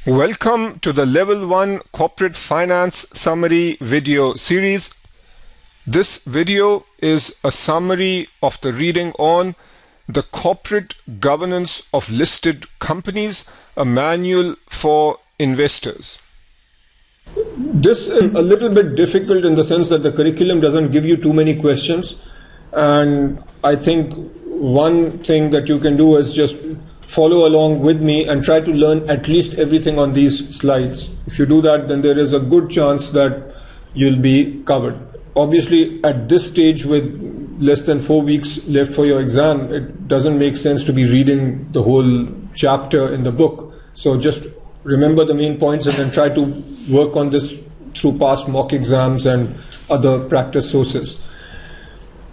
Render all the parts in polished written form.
Welcome to the Level 1 Corporate Finance Summary video series. This video is a summary of the reading on the Corporate Governance of Listed Companies, a manual for investors. This is a little bit difficult in the sense that the curriculum doesn't give you too many questions, and I think one thing that you can do is just follow along with me and try to learn at least everything on these slides. If you do that, then there is a good chance that you'll be covered. Obviously, at this stage with less than 4 weeks left for your exam, it doesn't make sense to be reading the whole chapter in the book. So just remember the main points and then try to work on this through past mock exams and other practice sources.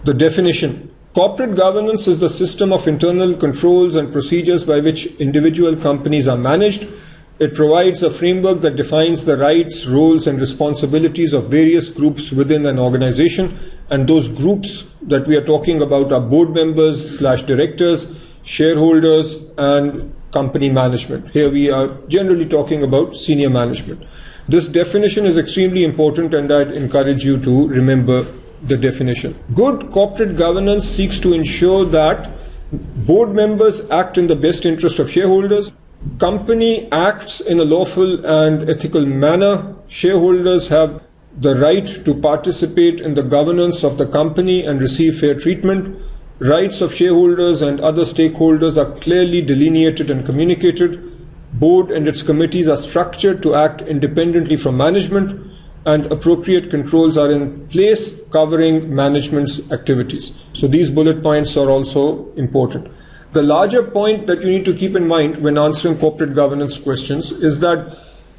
The definition. Corporate governance is the system of internal controls and procedures by which individual companies are managed. It provides a framework that defines the rights, roles, and responsibilities of various groups within an organization. And those groups that we are talking about are board members / directors, shareholders, and company management. Here we are generally talking about senior management. This definition is extremely important, and I'd encourage you to remember the definition. Good corporate governance seeks to ensure that board members act in the best interest of shareholders, company acts in a lawful and ethical manner, shareholders have the right to participate in the governance of the company and receive fair treatment, rights of shareholders and other stakeholders are clearly delineated and communicated, board and its committees are structured to act independently from management, and appropriate controls are in place covering management's activities. So these bullet points are also important. The larger point that you need to keep in mind when answering corporate governance questions is that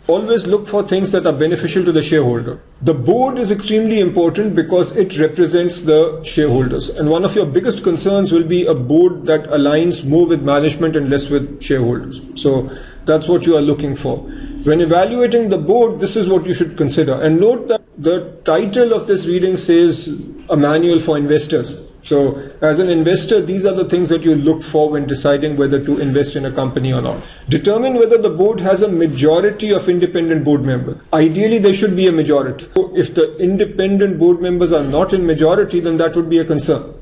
always look for things that are beneficial to the shareholder. The board is extremely important because it represents the shareholders. And one of your biggest concerns will be a board that aligns more with management and less with shareholders. So that's what you are looking for. When evaluating the board, this is what you should consider. And note that the title of this reading says a manual for investors. So as an investor, these are the things that you look for when deciding whether to invest in a company or not. Determine whether the board has a majority of independent board members. Ideally, there should be a majority. So if the independent board members are not in majority, then that would be a concern.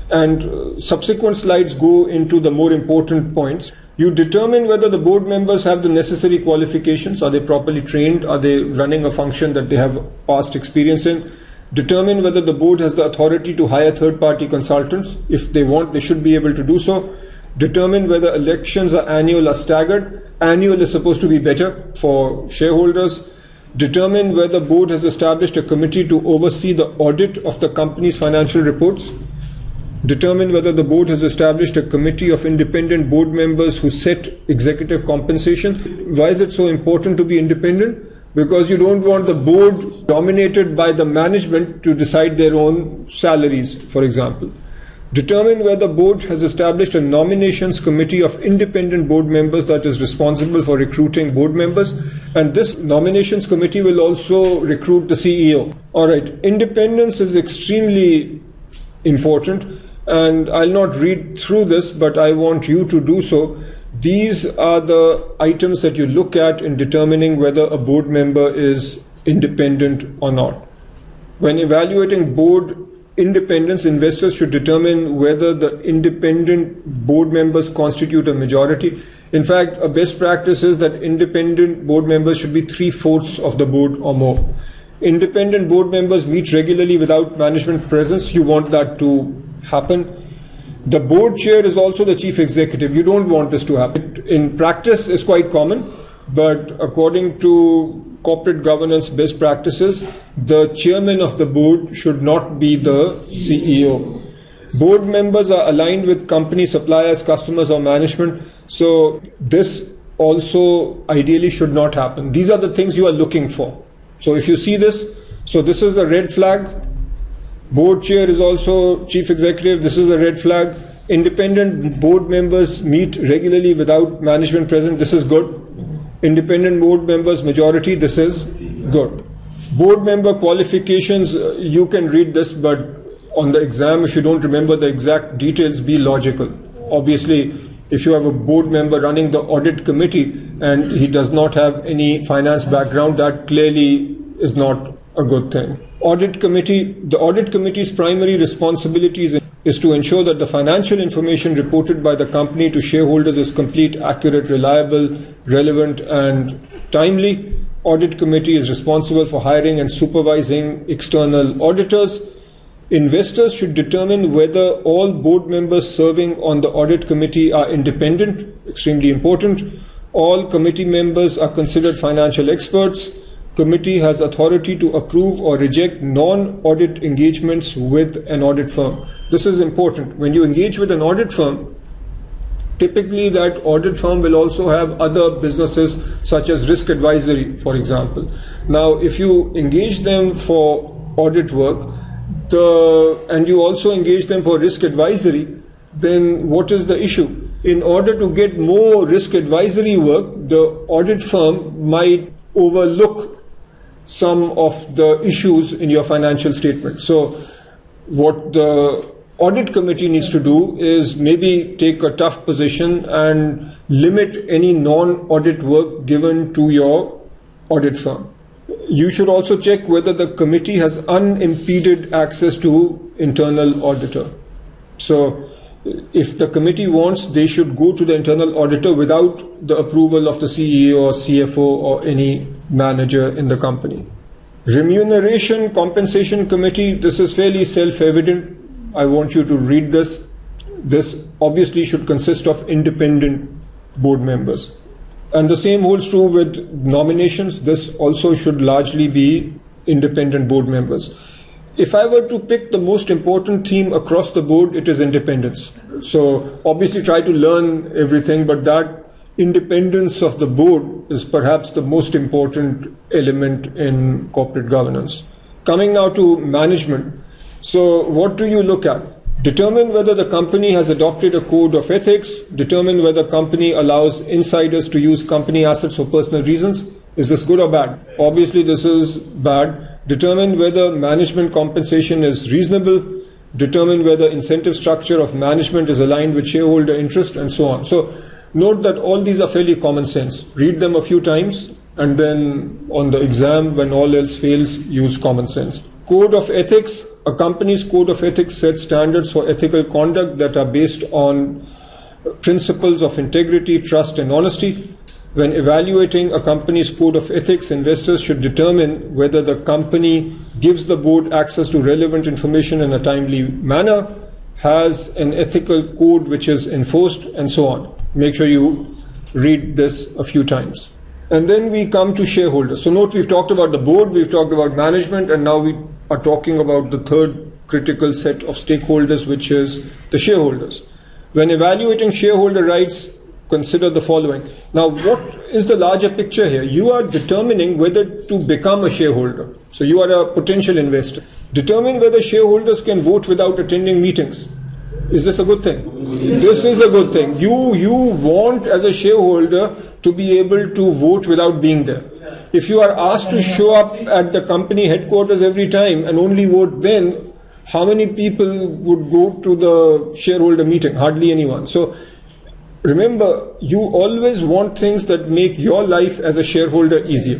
And subsequent slides go into the more important points. You determine whether the board members have the necessary qualifications. Are they properly trained? Are they running a function that they have past experience in? Determine whether the board has the authority to hire third-party consultants. If they want, they should be able to do so. Determine whether elections are annual or staggered. Annual is supposed to be better for shareholders. Determine whether the board has established a committee to oversee the audit of the company's financial reports. Determine whether the board has established a committee of independent board members who set executive compensation. Why is it so important to be independent? Because you don't want the board dominated by the management to decide their own salaries, for example. Determine whether the board has established a nominations committee of independent board members that is responsible for recruiting board members. And this nominations committee will also recruit the CEO. All right, independence is extremely important. And I'll not read through this, but I want you to do so. These are the items that you look at in determining whether a board member is independent or not. When evaluating board independence, investors should determine whether the independent board members constitute a majority. In fact, a best practice is that independent board members should be 3/4 of the board or more. Independent board members meet regularly without management presence. You want that to happen. The board chair is also the chief executive. You don't want this to happen. In practice, it's quite common, but according to corporate governance best practices, the chairman of the board should not be the CEO. Board members are aligned with company suppliers, customers, or management. So this also ideally should not happen. These are the things you are looking for. So if you see this, so this is a red flag. Board chair is also chief executive. This is a red flag. Independent board members meet regularly without management present. This is good. Independent board members majority. This is good. Board member qualifications, you can read this, but on the exam, if you don't remember the exact details, be logical. Obviously, If you have a board member running the audit committee and he does not have any finance background, that clearly is not a good thing. The audit committee's primary responsibilities is to ensure that the financial information reported by the company to shareholders is complete, accurate, reliable, relevant, and timely. Audit committee is responsible for hiring and supervising external auditors. Investors should determine whether all board members serving on the audit committee are independent, extremely important. All committee members are considered financial experts. Committee has authority to approve or reject non-audit engagements with an audit firm. This is important. When you engage with an audit firm, typically that audit firm will also have other businesses such as risk advisory, for example. Now, if you engage them for audit work and you also engage them for risk advisory, then what is the issue? In order to get more risk advisory work, the audit firm might overlook some of the issues in your financial statement. So what the audit committee needs to do is maybe take a tough position and limit any non-audit work given to your audit firm. You should also check whether the committee has unimpeded access to internal auditor. So if the committee wants, they should go to the internal auditor without the approval of the CEO or CFO or any manager in the company. Remuneration Compensation Committee, this is fairly self-evident. I want you to read this. This obviously should consist of independent board members. And the same holds true with nominations. This also should largely be independent board members. If I were to pick the most important theme across the board, it is independence. So obviously try to learn everything, but that independence of the board is perhaps the most important element in corporate governance. Coming now to management. So what do you look at? Determine whether the company has adopted a code of ethics. Determine whether company allows insiders to use company assets for personal reasons. Is this good or bad? Obviously this is bad. Determine whether management compensation is reasonable. Determine whether incentive structure of management is aligned with shareholder interest, and so on. So note that all these are fairly common sense. Read them a few times and then on the exam, when all else fails, use common sense. Code of ethics. A company's code of ethics sets standards for ethical conduct that are based on principles of integrity, trust, and honesty. When evaluating a company's code of ethics, investors should determine whether the company gives the board access to relevant information in a timely manner, has an ethical code which is enforced, and so on. Make sure you read this a few times. And then we come to shareholders. So note, we've talked about the board, we've talked about management, and now we are talking about the third critical set of stakeholders, which is the shareholders. When evaluating shareholder rights, consider the following. Now, what is the larger picture here? You are determining whether to become a shareholder. So you are a potential investor. Determine whether shareholders can vote without attending meetings. Is this a good thing? This is a good thing. You want, as a shareholder, to be able to vote without being there. If you are asked to show up at the company headquarters every time and only vote then, how many people would go to the shareholder meeting? Hardly anyone. So remember, you always want things that make your life as a shareholder easier.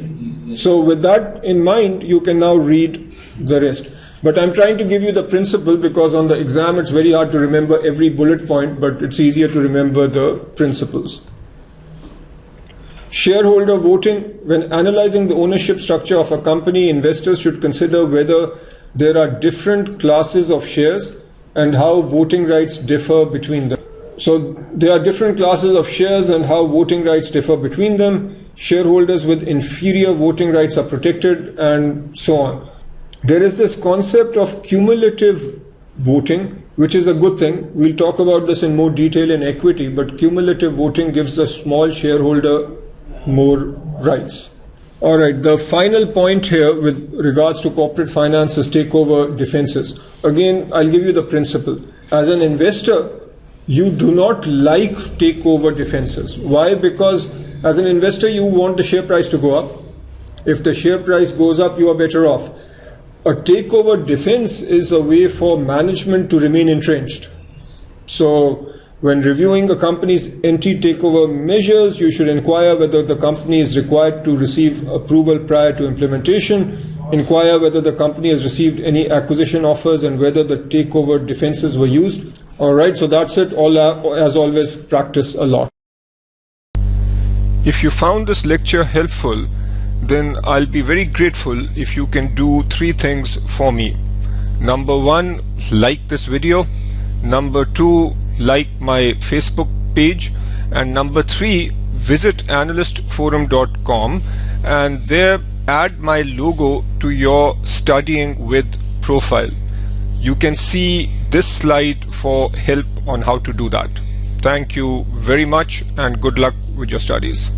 So with that in mind, you can now read the rest. But I'm trying to give you the principle because on the exam it's very hard to remember every bullet point, but it's easier to remember the principles. Shareholder voting. When analyzing the ownership structure of a company, investors should consider whether there are different classes of shares and how voting rights differ between them. So there are different classes of shares and how voting rights differ between them. Shareholders with inferior voting rights are protected, and so on. There is this concept of cumulative voting, which is a good thing. We'll talk about this in more detail in equity, but cumulative voting gives the small shareholder more rights. All right, the final point here with regards to corporate finance is takeover defenses. Again, I'll give you the principle. As an investor, you do not like takeover defenses. Why? Because as an investor, you want the share price to go up. If the share price goes up, you are better off. A takeover defense is a way for management to remain entrenched. So When reviewing a company's entry takeover measures, you should inquire whether the company is required to receive approval prior to implementation, inquire whether the company has received any acquisition offers and whether the takeover defenses were used. Alright, so that's it. As always, practice a lot. If you found this lecture helpful, then I'll be very grateful if you can do 3 things for me. Number 1, like this video. Number 2, like my Facebook page. And number 3, visit analystforum.com and there add my logo to your studying with profile. You can see this slide for help on how to do that. Thank you very much and good luck with your studies.